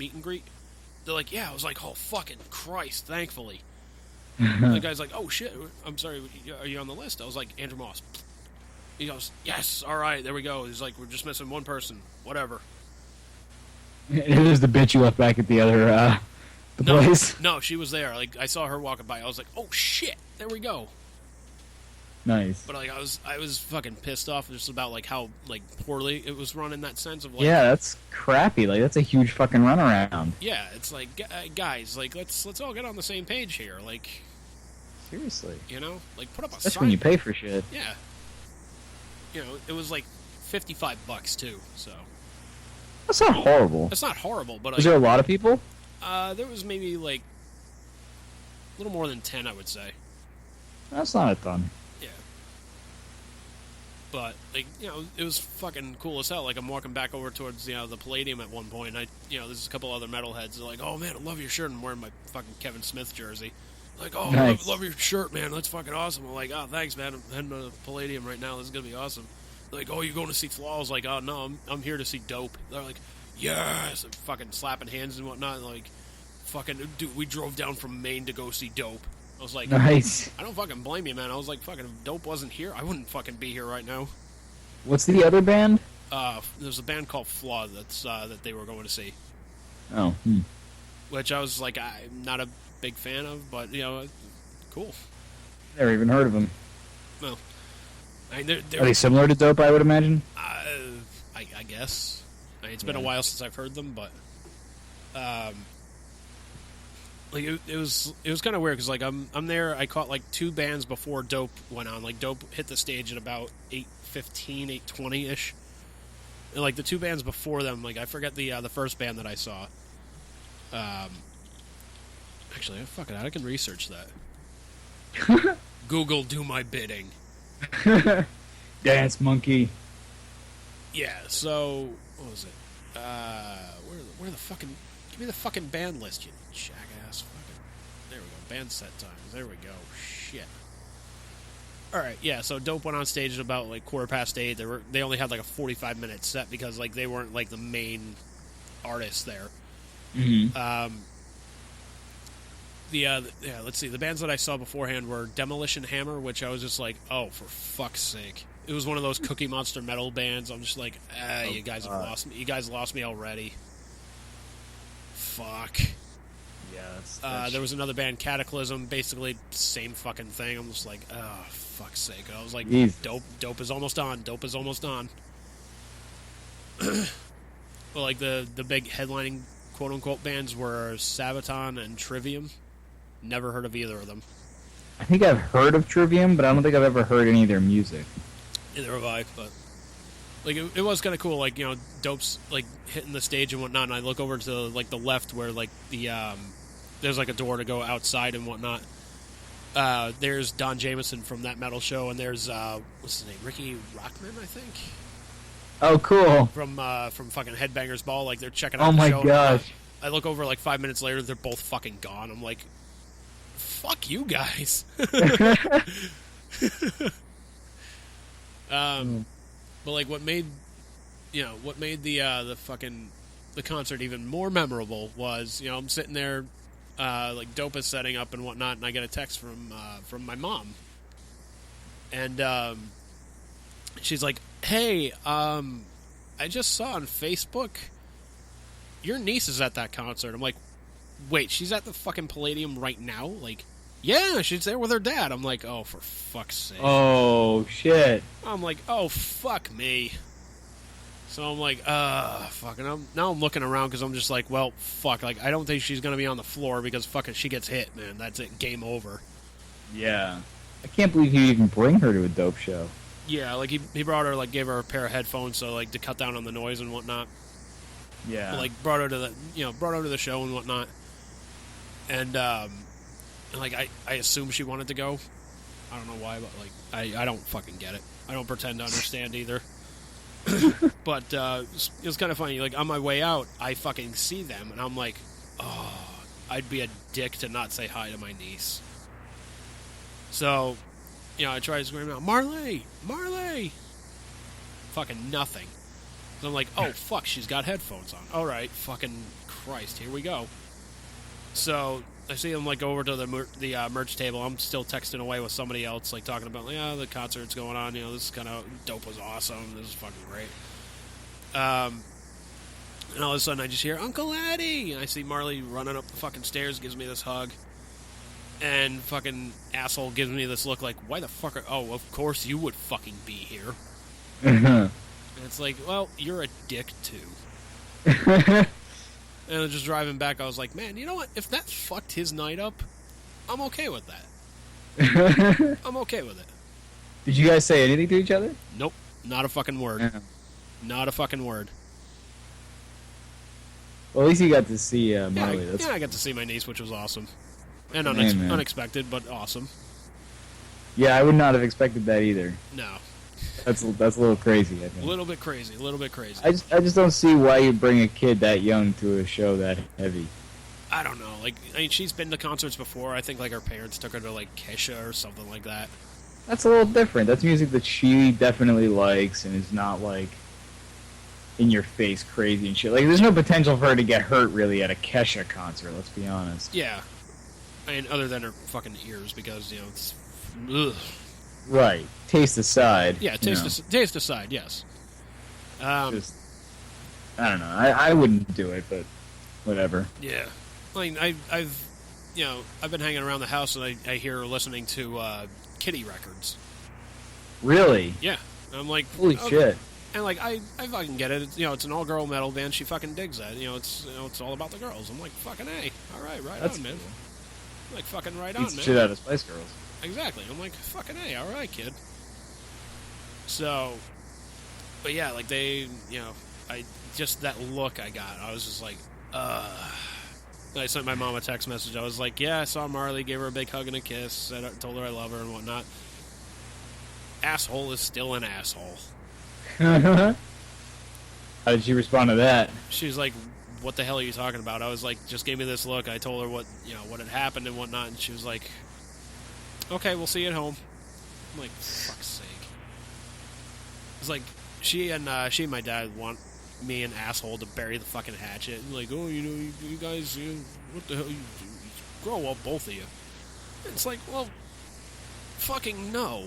meet and greet? They're like, yeah. I was like, oh, fucking Christ, thankfully. The guy's like, oh, shit, I'm sorry, are you on the list? I was like, Andrew Moss. He goes, yes, all right, there we go. He's like, we're just missing one person, whatever. It was the bitch you left back at the other place. No, she was there. Like, I saw her walking by. I was like, oh, shit, there we go. Nice. But, like, I was fucking pissed off just about, like, how, like, poorly it was run in that sense of, like... Yeah, that's crappy. Like, that's a huge fucking runaround. Yeah, it's like, guys, like, let's all get on the same page here. Like... Seriously. You know? Like, put up a sign. That's when you pay for shit. Yeah. You know, it was, like, $55, too, so... That's not horrible. That's not horrible, but... Was there a lot of people? There was maybe, like, a little more than 10, I would say. That's not a ton. Yeah. But, like, you know, it was fucking cool as hell. Like, I'm walking back over towards, you know, the Palladium at one point, and there's a couple other metalheads. They're like, oh, man, I love your shirt. I'm wearing my fucking Kevin Smith jersey. Like, oh, nice. love your shirt, man. That's fucking awesome. I'm like, oh, thanks, man. I'm heading to the Palladium right now. This is going to be awesome. They're like, oh, you're going to see Flaw? I was like, oh, no, I'm here to see Dope. They're like, yes. And fucking slapping hands and whatnot. And like, fucking, dude, we drove down from Maine to go see Dope. I was like, nice. I don't fucking blame you, man. I was like, fucking, if Dope wasn't here, I wouldn't fucking be here right now. What's the other band? There's a band called Flaw that they were going to see. Oh. Which I was like, I'm not a big fan of, but, you know, cool. Never even heard of them. No. I mean, are they similar to Dope, I would imagine? I guess. I mean, it's been a while since I've heard them, but like it was kind of weird because like I'm there. I caught like two bands before Dope went on. Like Dope hit the stage at about 8:15, 8:20 ish, and like the two bands before them, like I forget the first band that I saw. Actually, fuck it, I can research that. Google, do my bidding. Dance Monkey. Yeah, so what was it? Where the fucking give me the fucking band list, you jackass. Fucking there we go. Band set times. There we go. Shit. All right, yeah. So Dope went on stage at about like 8:15. They only had like a 45-minute set because like they weren't like the main artists there. Mm-hmm. Let's see. The bands that I saw beforehand were Demolition Hammer, which I was just like, oh, for fuck's sake. It was one of those Cookie Monster metal bands. I'm just like, you guys have lost me. You guys lost me already. Fuck. Yeah, there was another band, Cataclysm, basically same fucking thing. I'm just like, oh, fuck's sake. I was like, Dope is almost on. Dope is almost on. Well, like the big headlining quote-unquote bands were Sabaton and Trivium. Never heard of either of them. I think I've heard of Trivium, but I don't think I've ever heard any of their music. Neither have I, but like it was kind of cool. Like, you know, Dope's like hitting the stage and whatnot, and I look over to like the left where like the there's like a door to go outside and whatnot. There's Don Jameson from That Metal Show, and there's what's his name, Ricky Rockman, I think. Oh, cool. From fucking Headbangers Ball. Like they're checking out. Oh the my show. gosh. I look over like 5 minutes later, they're both fucking gone. I'm like, fuck you guys. But like what made the fucking the concert even more memorable was, you know, I'm sitting there like Dope is setting up and whatnot, and I get a text from my mom, and she's like, hey, I just saw on Facebook your niece is at that concert. I'm like, wait, she's at the fucking Palladium right now? Like, yeah, she's there with her dad. I'm like, oh, for fuck's sake. Oh, shit. I'm like, oh, fuck me. So I'm like, fuck. And now I'm looking around because I'm just like, well, fuck. Like, I don't think she's going to be on the floor because fucking she gets hit, man. That's it. Game over. Yeah. I can't believe you even bring her to a Dope show. Yeah, like, he brought her, like, gave her a pair of headphones so, like, to cut down on the noise and whatnot. Yeah. But, like, brought her to the show and whatnot. And, like, I assume she wanted to go. I don't know why, but, like, I don't fucking get it. I don't pretend to understand either. But, it was kind of funny. Like, on my way out, I fucking see them, and I'm like, oh, I'd be a dick to not say hi to my niece. So, you know, I try to scream out, Marley! Marley! Fucking nothing. So I'm like, oh, fuck, she's got headphones on. Alright, fucking Christ, here we go. So I see him like go over to the merch table. I'm still texting away with somebody else, like talking about, like, yeah, the concert's going on. You know, this is kind of dope, was awesome. This is fucking great. And all of a sudden, I just hear Uncle Eddie, and I see Marley running up the fucking stairs, gives me this hug, and fucking asshole gives me this look like, why the fuck are... Oh, of course you would fucking be here. And it's like, well, you're a dick too. And I was just driving back, I was like, man, you know what? If that fucked his night up, I'm okay with that. I'm okay with it. Did you guys say anything to each other? Nope. Not a fucking word. Yeah. Not a fucking word. Well, at least you got to see Marley. Yeah, I got to see my niece, which was awesome. And Man. unexpected, but awesome. Yeah, I would not have expected that either. No. That's a little crazy, I think. A little bit crazy. I just don't see why you bring a kid that young to a show that heavy. I don't know. Like, I mean, she's been to concerts before. I think, like, her parents took her to, like, Kesha or something like that. That's a little different. That's music that she definitely likes and is not, like, in your face crazy and shit. Like, there's no potential for her to get hurt, really, at a Kesha concert, let's be honest. Yeah. I mean, other than her fucking ears, because, you know, it's... Ugh. Right. Taste aside. Yeah, taste aside, yes. Just, I don't know. I wouldn't do it, but whatever. Yeah. I mean, I've been hanging around the house and I hear her listening to Kitty records. Really? Yeah. I'm like... Holy shit. And, like, I fucking get it. It's, you know, it's an all-girl metal band. She fucking digs that. It's all about the girls. I'm like, fucking A. All right, That's on, man. Cool. Like, fucking right Beats on, the man. shit out of Spice Girls. Exactly. I'm like, fucking A, alright, kid. So, but yeah, like they, just that look I got, I was just like, I sent my mom a text message. I was like, yeah, I saw Marley, gave her a big hug and a kiss, told her I love her and whatnot. Asshole is still an asshole. How did she respond to that? She was like, what the hell are you talking about? I was like, just gave me this look. I told her what had happened and whatnot, and she was like, okay, we'll see you at home. I'm like, for fuck's sake. It's like, she and my dad want me, an asshole, to bury the fucking hatchet. And like, oh, you guys, what the hell, you grow up, both of you. And it's like, well, fucking no.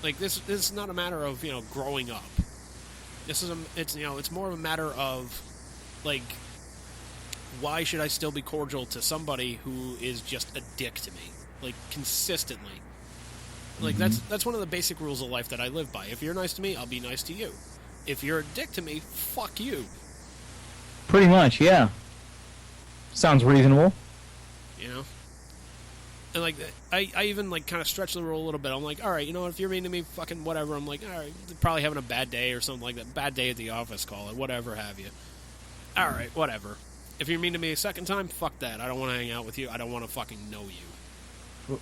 Like, this is not a matter of, growing up. It's more of a matter of, like, why should I still be cordial to somebody who is just a dick to me? Like, consistently. Like, that's one of the basic rules of life that I live by. If you're nice to me, I'll be nice to you. If you're a dick to me, fuck you. Pretty much, yeah. Sounds reasonable. And, like, I even, like, kind of stretch the rule a little bit. I'm like, alright, if you're mean to me, fucking whatever. I'm like, alright, probably having a bad day or something like that. Bad day at the office, call it. Whatever have you. Alright, whatever. If you're mean to me a second time, fuck that. I don't want to hang out with you. I don't want to fucking know you.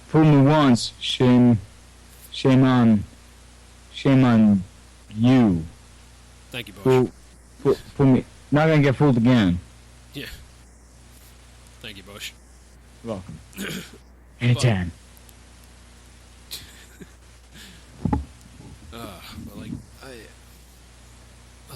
Fool me once, shame on you. Thank you, Bush. Fool me. Not gonna get fooled again. Yeah. Thank you, Bush. You're welcome. Anytime. But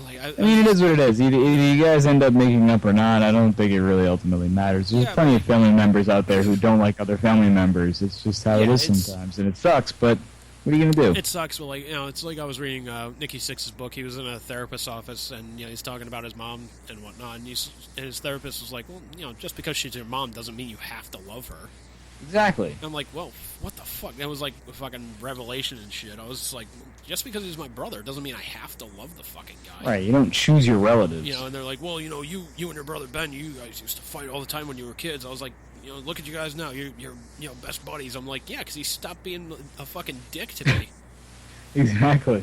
like, I mean, it is what it is. Either you guys end up making up or not, I don't think it really ultimately matters. There's plenty of family members out there who don't like other family members. It's just how it is sometimes, and it sucks, but what are you going to do? It sucks, but, like, it's like I was reading Nikki Sixx's book. He was in a therapist's office, and, he's talking about his mom and whatnot, and his therapist was like, well, just because she's your mom doesn't mean you have to love her. Exactly. I'm like, well, what the fuck? That was like a fucking revelation and shit. I was just like, just because he's my brother doesn't mean I have to love the fucking guy. Right, you don't choose your relatives. And they're like, well, you and your brother Ben, you guys used to fight all the time when you were kids. I was like, look at you guys now. You're best buddies. I'm like, yeah, because he stopped being a fucking dick to me. Exactly.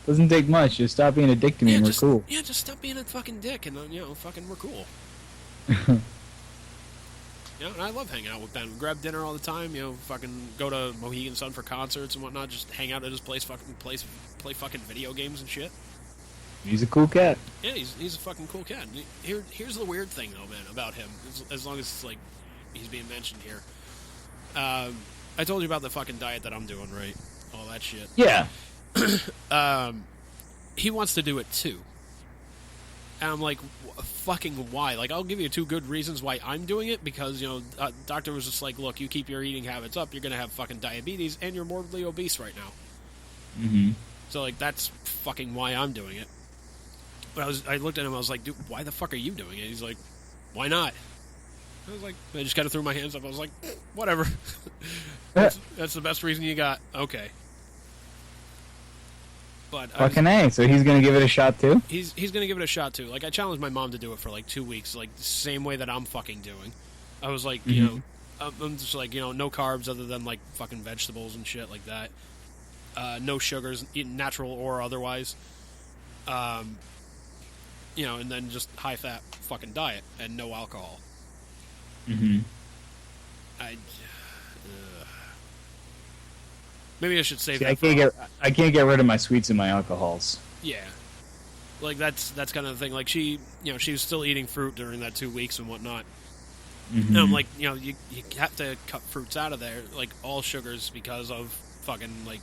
Doesn't take much. Just stop being a dick to me and we're cool. Yeah, just stop being a fucking dick and, fucking we're cool. And I love hanging out with Ben. We grab dinner all the time, fucking go to Mohegan Sun for concerts and whatnot, just hang out at his place, fucking play fucking video games and shit. He's a cool cat. Yeah, he's a fucking cool cat. Here's the weird thing, though, man, about him, as long as it's, like, he's being mentioned here. I told you about the fucking diet that I'm doing, right? All that shit. Yeah. He wants to do it, too. And I'm like, fucking why? Like, I'll give you 2 good reasons why I'm doing it, because, doctor was just like, look, you keep your eating habits up, you're going to have fucking diabetes, and you're morbidly obese right now. Mm-hmm. So, like, that's fucking why I'm doing it. But I looked at him, I was like, dude, why the fuck are you doing it? He's like, why not? I was like, I just kind of threw my hands up. I was like, whatever. that's the best reason you got. Okay. But fucking A, so he's going to give it a shot too? He's going to give it a shot too. Like, I challenged my mom to do it for like 2 weeks, like the same way that I'm fucking doing. I was like, I'm just like, no carbs other than like fucking vegetables and shit like that. No sugars, natural or otherwise. And then just high fat fucking diet and no alcohol. Mm-hmm. Maybe I should save that. I can't get rid of my sweets and my alcohols. Yeah, like that's kind of the thing. Like she was still eating fruit during that 2 weeks and whatnot. Mm-hmm. And I'm like, you have to cut fruits out of there, like all sugars, because of fucking like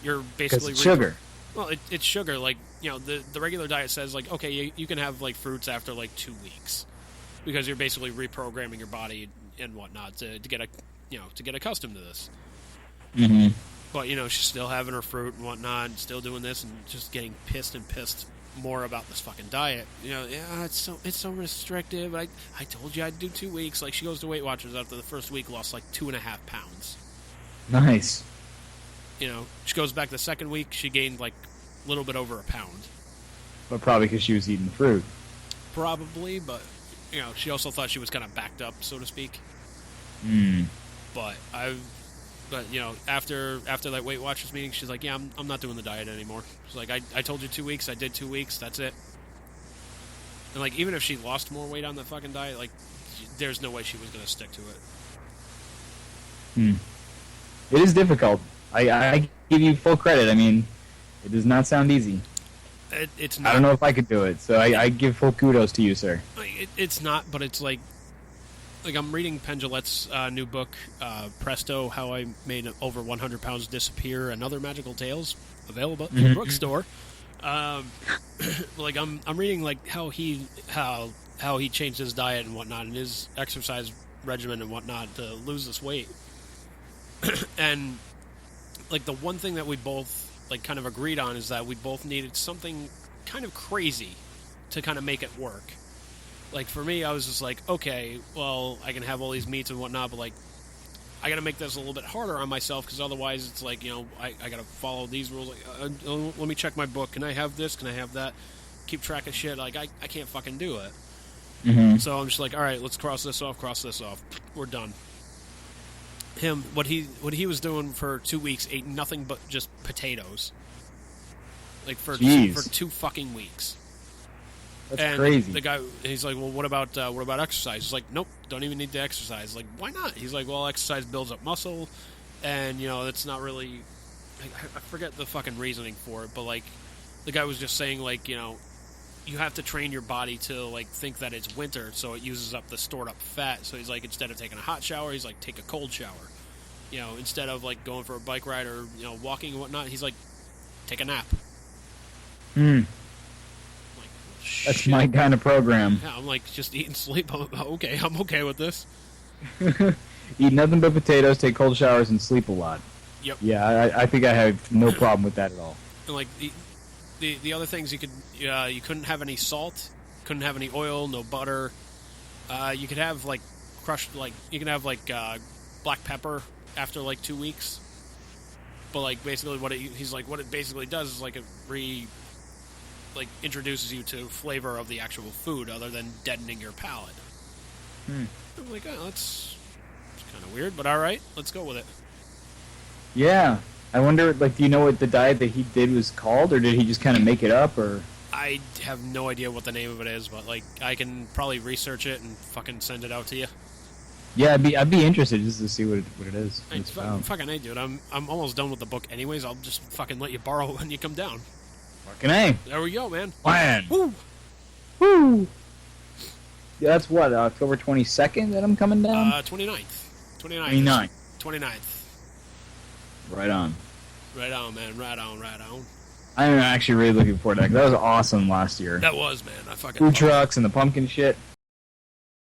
you're basically sugar. Well, it's sugar. Like the regular diet says like, okay, you can have like fruits after like 2 weeks, because you're basically reprogramming your body and whatnot to get accustomed to this. Mm-hmm. But, she's still having her fruit and whatnot, and still doing this, and just getting pissed more about this fucking diet. It's so restrictive. I told you I'd do 2 weeks. Like, she goes to Weight Watchers after the first week, lost like 2.5 pounds. Nice. She goes back the second week, she gained like a little bit over a pound. But probably because she was eating the fruit. Probably, but, she also thought she was kind of backed up, so to speak. Mm. But after that Weight Watchers meeting, she's like, yeah, I'm not doing the diet anymore. She's like, I told you 2 weeks, I did 2 weeks, that's it. And like, even if she lost more weight on the fucking diet, like, there's no way she was going to stick to it. It is difficult. I give you full credit. I mean, it does not sound easy. It's not. I don't know if I could do it, so I give full kudos to you, sir. It's not, but it's like I'm reading Penn Jillette's new book, Presto, How I Made Over 100 Pounds Disappear and Other Magical Tales, available at the bookstore. Like I'm reading like how he changed his diet and whatnot, and his exercise regimen and whatnot to lose this weight. And like the one thing that we both like kind of agreed on is that we both needed something kind of crazy to kind of make it work. Like, for me, I was just like, okay, well, I can have all these meats and whatnot, but, like, I got to make this a little bit harder on myself, because otherwise it's like, I got to follow these rules. Like, let me check my book. Can I have this? Can I have that? Keep track of shit. Like, I can't fucking do it. Mm-hmm. So I'm just like, all right, let's cross this off. We're done. What he was doing for 2 weeks, ate nothing but just potatoes. Like, for 2 fucking weeks. That's crazy. The guy, he's like, well, what about exercise? He's like, nope, don't even need to exercise. Like, why not? He's like, well, exercise builds up muscle, and, it's not really, I forget the fucking reasoning for it, but, like, the guy was just saying, like, you have to train your body to, like, think that it's winter, so it uses up the stored up fat. So he's like, instead of taking a hot shower, he's like, take a cold shower. Instead of, like, going for a bike ride or, walking and whatnot, he's like, take a nap. That's shit. My kind of program. Yeah, I'm like, just eat and sleep. I'm okay with this. Eat nothing but potatoes, take cold showers, and sleep a lot. Yep. Yeah, I think I have no problem with that at all. And like the other things you couldn't have any salt, couldn't have any oil, no butter. You could have like crushed, like you can have like black pepper after like 2 weeks. But like basically what it basically does is like it introduces you to flavor of the actual food other than deadening your palate. I'm like, oh, that's kind of weird, but all right, let's go with it. Yeah, I wonder, like, do you know what the diet that he did was called, or did he just kind of make it up, or? I have no idea what the name of it is, but like, I can probably research it and fucking send it out to you. Yeah, I'd be interested just to see what it is. Fucking A, dude. I'm almost done with the book anyways. I'll just fucking let you borrow it when you come down. Fucking A. There we go, man. Plan. Woo! Woo! Yeah, that's what, October 22nd that I'm coming down? 29th. 29th. 29th. Right on. Right on, man. Right on. I'm actually really looking forward to that. 'Cause that was awesome last year. That was, man. I fucking food trucks and the pumpkin shit.